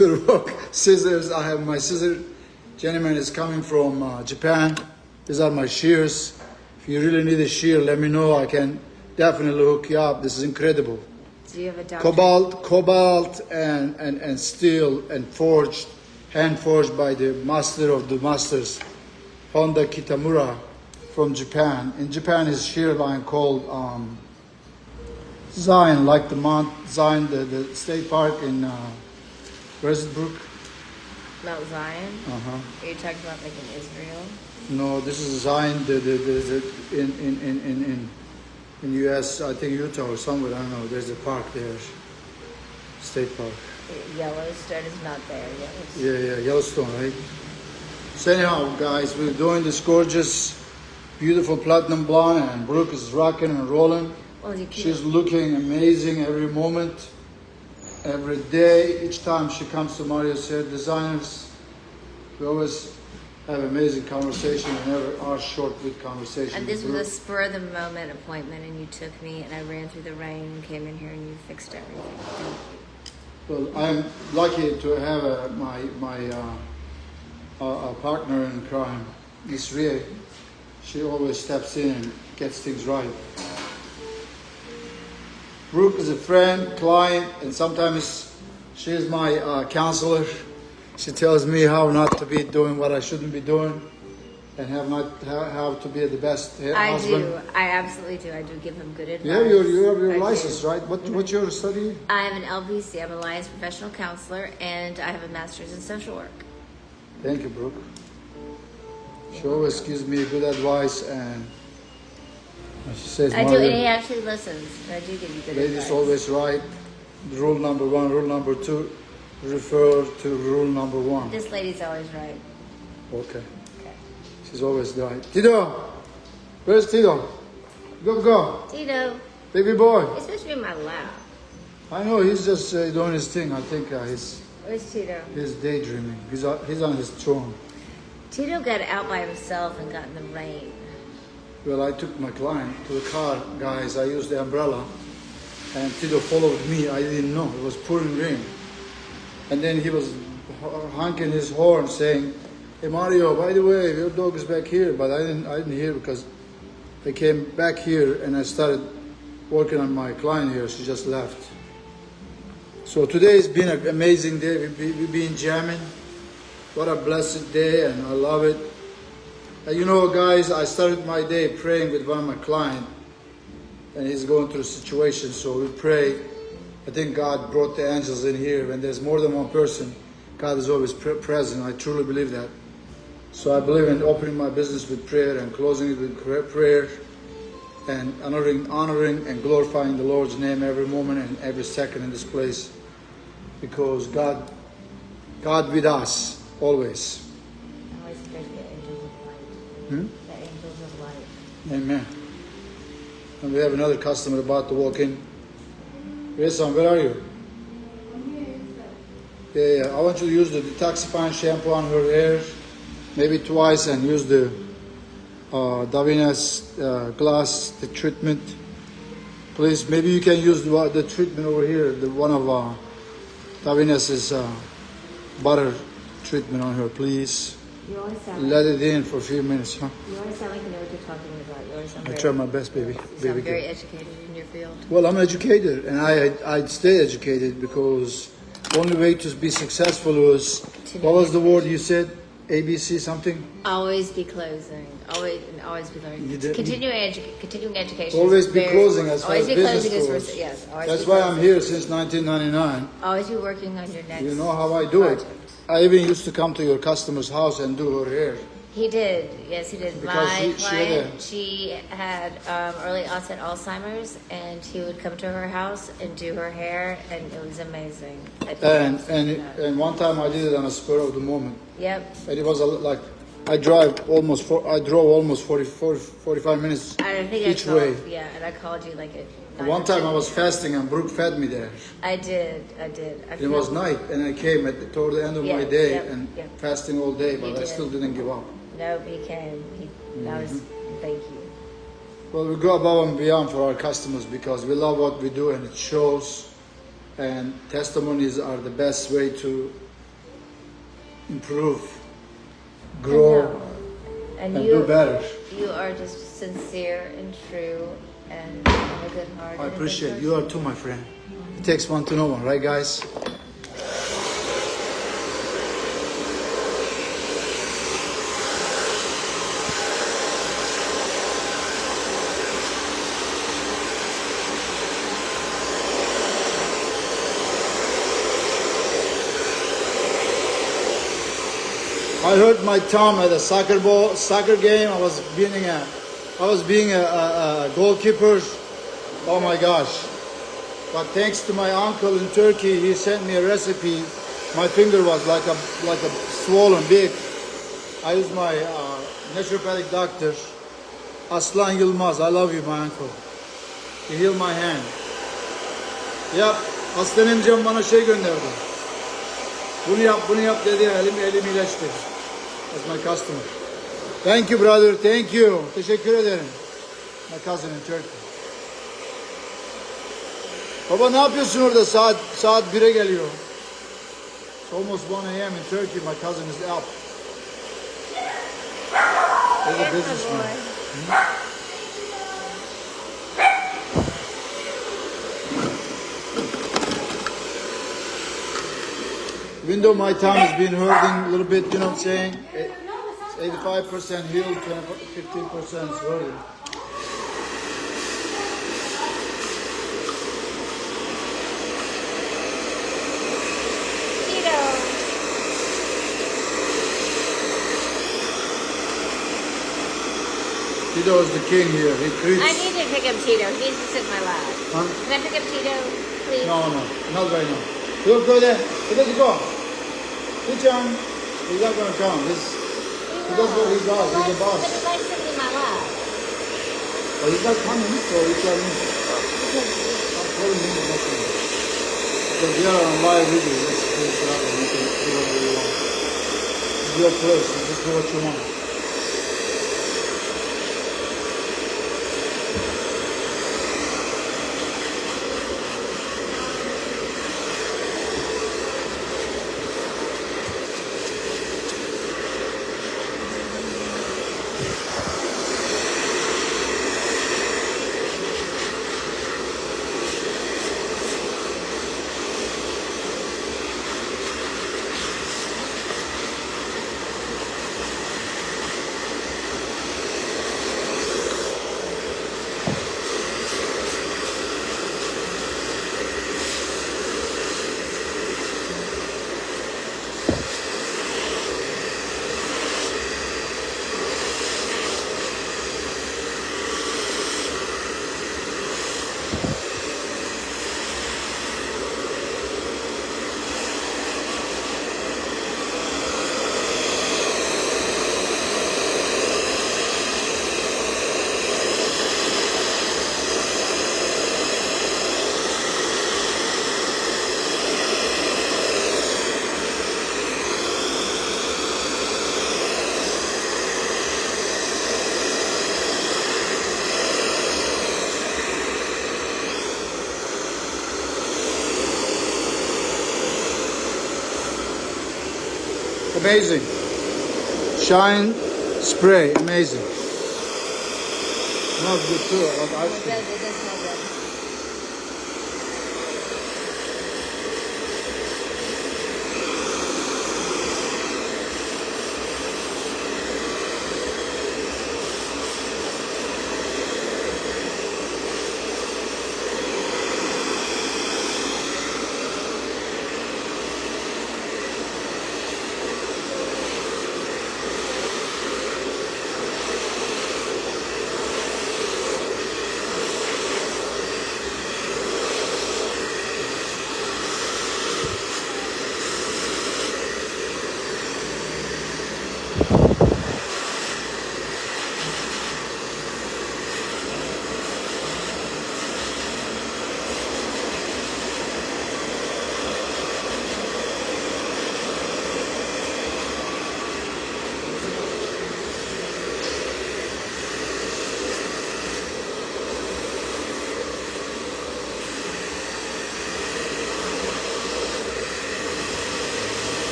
to work. Scissors. I have my scissor. Gentleman is coming from Japan. These are my shears. If you really need a shear, let me know. I can definitely hook you up. This is incredible. Do you have a doctor? Cobalt and steel and forged, hand forged by the master of the masters, Honda Kitamura from Japan. In Japan is shear line called Zion, like the Mount Zion, the state park in where's it, Brooke? Mount Zion? Uh-huh. Are you talking about like in Israel? No, this is Zion in US, I think Utah or somewhere, I don't know. There's a park there, state park. Yellowstone is not there. Yeah, Yellowstone, right? So anyhow, guys, we're doing this gorgeous, beautiful platinum blonde, and Brooke is rocking and rolling. Well, She's looking amazing every moment, every day. Each time she comes to Mario's Hair Designers, we always have amazing conversation and never are short with conversation. And this was a spur of the moment appointment, and you took me, and I ran through the rain and came in here, and you fixed everything. Thank you. Well, I'm lucky to have my partner in crime, Miss Ria. She always steps in and gets things right. Brooke is a friend, client, and sometimes she is my counselor. She tells me how not to be doing what I shouldn't be doing, and how to be the best husband. I absolutely do. I do give him good advice. Yeah, you have your license, right? What's your study? I have an LPC. I'm a licensed professional counselor, and I have a master's in social work. Thank you, Brooke. She always gives me good advice, and she says, I do, and he actually listens. And I do give you good advice. Ladies always right. Rule number 1, rule number 2, refer to rule number 1. This lady's always right. Okay. She's always right. Tito! Where's Tito? Go. Tito. Baby boy. He's supposed to be in my lap. I know, he's just doing his thing. I think Where's Tito? he's daydreaming. He's on his throne. Tito got out by himself and got in the rain. Well, I took my client to the car, guys. I used the umbrella, and Tito followed me. I didn't know. It was pouring rain. And then he was honking his horn saying, "Hey Mario, by the way, your dog is back here." But I didn't hear because I came back here and I started working on my client here. She just left. So today has been an amazing day. We've been jamming. What a blessed day, and I love it. And you know, guys, I started my day praying with one of my clients, and he's going through a situation. So we pray. I think God brought the angels in here. When there's more than one person, God is always present. I truly believe that. So I believe in opening my business with prayer and closing it with prayer, and honoring and glorifying the Lord's name every moment and every second in this place, because God with us always. Always good to get angels of light. The angels of light. Amen. And we have another customer about to walk in. Resan, where are you? Yeah. I want you to use the detoxifying shampoo on her hair, maybe twice, and use the Davina's glass, the treatment. Please, maybe you can use the treatment over here, the one of Davina's butter treatment on her, please. You always sound Let it in for a few minutes, huh? You always sound like you know what you're talking about. You always sound I try my best, baby. You Baby sound very girl. educated in your field. Well, I'm educated, and I stay educated, because the only way to be successful was, what was the word you said? ABC something? Always be closing. Always be learning. Continuing education. Always is be very closing as far always as be business closing goes. yes. Always That's be why closing. I'm here since 1999. Always be working on your next. You know how I do it. project. I even used to come to your customer's house and do her hair. He did. Yes, he did. Because My she client, she had early onset Alzheimer's, and he would come to her house and do her hair, and it was amazing. And one time I did it on a spur of the moment. Yep. And it was like I drove almost 45 minutes I think each I called, way. Yeah, and I called you like at 9 One or time 10. I was fasting and Brooke fed me there. I did. It was night, and I came toward the end of my Yeah, day yep, and yep. fasting all day, but You I did. still didn't give up. No, he came. That was, thank you. Well, we go above and beyond for our customers because we love what we do, and it shows. And testimonies are the best way to improve, I grow, know. And and you, do better. you are just sincere and true and have a good heart. I and a good appreciate person. you are too, my friend. It takes one to know one, right, guys? I hurt my thumb at a soccer game. I was being a goalkeeper. Oh my gosh! But thanks to my uncle in Turkey, he sent me a recipe. My finger was like a swollen big. I used my naturopathic doctor, Aslan Yılmaz. I love you, my uncle. He healed my hand. Yap, Aslan amcam bana şey gönderdi. Bunu yap dedi. Elim iyileşti. That's my customer. Thank you, brother. Thank you. Teşekkür ederim. My cousin in Turkey. Baba ne yapıyorsun orada? Saat 1'e geliyor. It's almost 1 a.m. in Turkey. My cousin is up. He's a Yes, my businessman. boy. Even though my thumb has been hurting a little bit, you know what I'm saying? It's 85% healed, 15% is hurting. Tito. Tito is the king here. He creeps. I need to pick up Tito. He needs to sit in my lap. Huh? Can I pick up Tito, please? No, not right now. Look, go there. He doesn't go. He's not going to come. He does what he does. He's the boss. But he likes sitting in my lap. But he's not coming, so he's telling me. I'm calling him, he's not coming. Because we are on live video. Let's do it forever. You can do whatever you want. It's your place. You just do what you want. Amazing. Shine spray, amazing. Smells good too, like ice It cream. does smell good.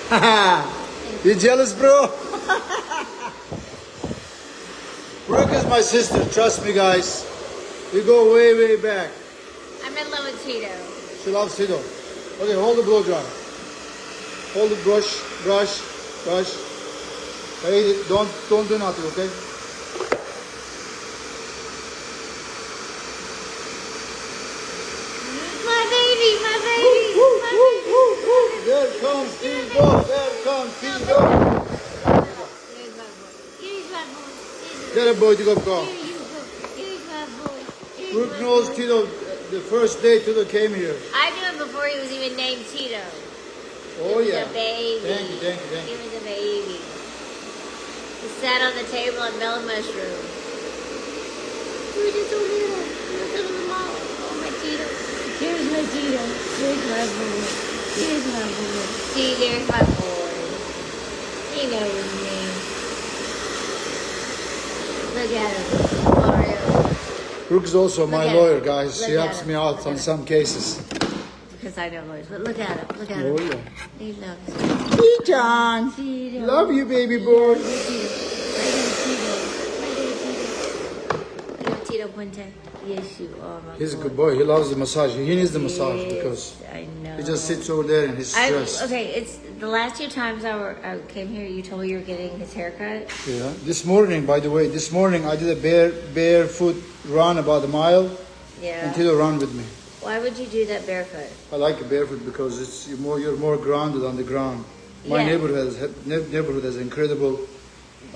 You jealous, bro? Brooke is my sister. Trust me, guys. We go way, way back. I'm in love with Tito. She loves Tito. Okay, hold the blow dry. Hold the brush. Hey, don't do nothing, okay? My baby. There comes Tito. Here's my boy. Get a boy to go. Here's my boy. Brooke knows Tito the first day Tito came here. I knew him before he was even named Tito. Oh, He was yeah. a baby. Thank you. He was a baby. He sat on the table and melon mushroom. He was just so little. He was little small. Oh, my Tito. Here's my Tito. Here's my boy. Here's my boy. See, there's my boy. He knows me. Look at him. Mario. Brooke is also my Look at lawyer, him. guys. She Look at helps him. me Look out at on him. some cases. Because I know lawyers. But look at him. Look at him. Oh, yeah. He loves me. Hey, John. Tito. Love you, baby boy. Tito Puente. Yes, you are my He's a boy. good boy. He loves the massage. He needs the massage Yes, because I know. he just sits over there and he's stressed. Okay, it's the last 2 times I came here. You told me you were getting his haircut. Yeah. This morning, by the way, I did a barefoot run about a mile, Yeah. and Tito ran with me. Why would you do that barefoot? I like it barefoot because you're more grounded on the ground. My Yeah. neighborhood has incredible.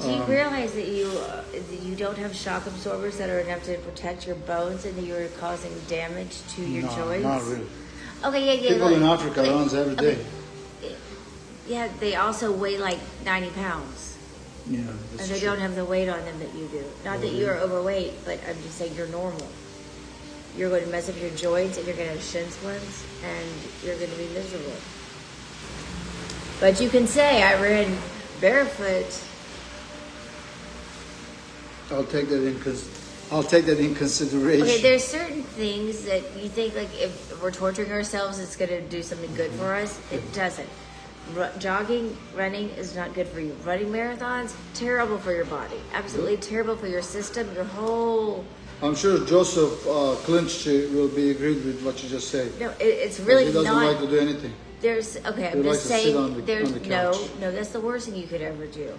Do you realize that you don't have shock absorbers that are enough to protect your bones, and that you are causing damage to your joints? Not really. Okay, yeah. People look, in Africa okay, runs every day. okay. Yeah, they also weigh like 90 pounds. Yeah, And that's they true. don't have the weight on them that you do. Not that you're overweight, but I'm just saying you're normal. You're going to mess up your joints, and you're going to have shin splints, and you're going to be miserable. But you can say, I ran barefoot. I'll take that in consideration. Okay, there's certain things that you think, like, if we're torturing ourselves, it's going to do something good for us. It doesn't. Jogging, running is not good for you. Running marathons, terrible for your body. Absolutely terrible for your system, your whole... I'm sure Joseph Clinch will be agreed with what you just said. No, it's really He doesn't not... like to do anything. There's okay. He I'm likes just to sit saying. on the There's couch. no. That's the worst thing you could ever do.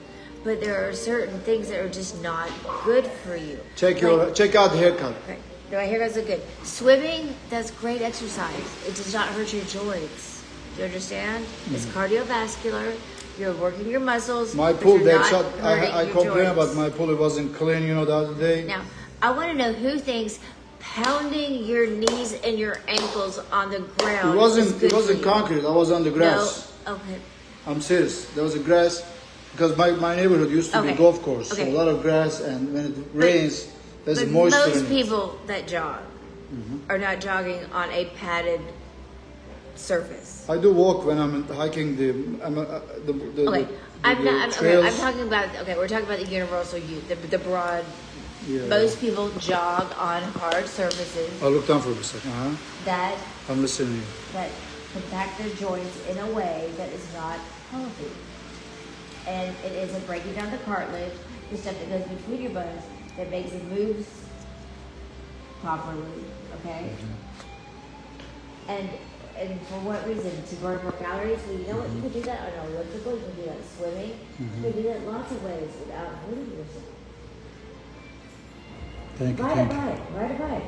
But there are certain things that are just not good for you. Check Like- out the haircut. Right. No, my haircuts are good. Swimming, that's great exercise. It does not hurt your joints. You understand? It's cardiovascular. You're working your muscles. My but pool, you're they not shut. hurting I your complained joints. about my pool. It wasn't clean, the other day. Now, I want to know who thinks pounding your knees and your ankles on the ground. It wasn't. is good It wasn't for you. concrete. I was on the grass. No. Okay. I'm serious. There was a grass because my neighborhood used to be Okay. a golf course, so Okay. a lot of grass, and when it rains, there's But moisture most in it. people that jog are not jogging on a padded surface. I do walk when I'm hiking the Okay, I'm not. Okay, trails. I'm talking about. Okay, we're talking about the universal use, the broad. Yeah. Most people jog on hard surfaces I'll look down for a second. that I'm listening to you. that compact their joints in a way that is not healthy, and it isn't breaking down the cartilage, the stuff that goes between your bones that makes it move properly. Okay. And for what reason? To burn more calories? Well, you know what? You can do that on elliptical. You can do that swimming. You can do that lots of ways without hurting yourself. Thank you. Ride a Thank you. bike. Ride a bike.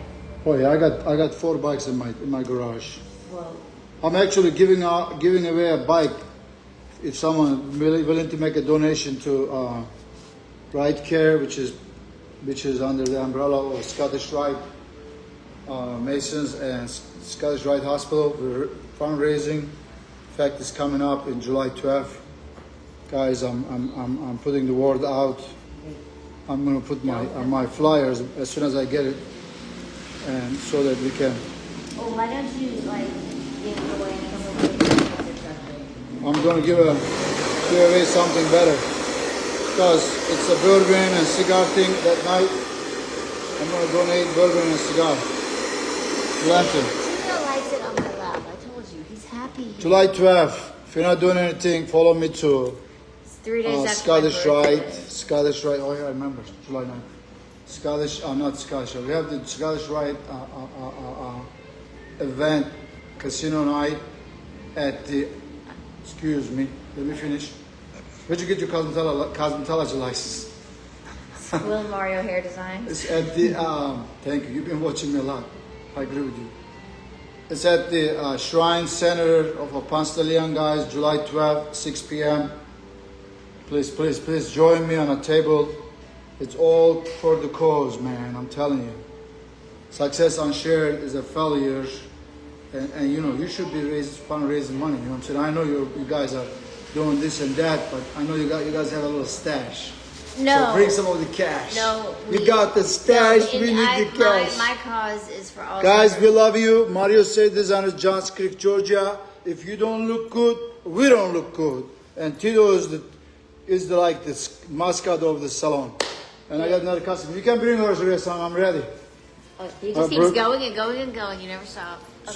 Oh yeah, I got 4 bikes in my garage. Well, I'm actually giving away a bike if someone willing to make a donation to Ride Care, which is under the umbrella of Scottish Rite Masons and Scottish Rite Hospital. We're fundraising. In fact, it's coming up in July 12th. Guys, I'm putting the word out. I'm gonna put my flyers as soon as I get it, and so that we can. well, why don't you give away some of the I'm gonna give away something better because it's a bourbon and cigar thing that night. I'm gonna donate bourbon and cigar. Lantern. Tito likes it on my lap. I told you, he's happy. July 12th, If you're not doing anything, follow me to It's 3 days after my Scottish birthday. Rite. Scottish Rite. Oh yeah, I remember. July 9th. Scottish. Not Scottish. We have the Scottish Rite event, casino night at the. Excuse me. Let me finish. Where'd you get your cosmetology license? Will Mario Hair Designs. It's at the. Thank you. You've been watching me a lot. I agree with you. It's at the Shrine Center of Panstalian, guys. July 12th, 6 p.m. Please, please, please join me on a table. It's all for the cause, man. I'm telling you. Success unshared is a failure. And you know, you should be fundraising money. You know what I'm saying? I know you guys are doing this and that, but I know you guys have a little stash. No. So bring some of the cash. No. We got the stash. No, We need the cash. My cause is for all. Guys, we love you. Mario said this on Johns Creek, Georgia. If you don't look good, we don't look good. And Tito is like the mascot of the salon. And I got another customer. You can bring her to the salon. I'm ready. He just keeps going and going and going. You never stop. Okay.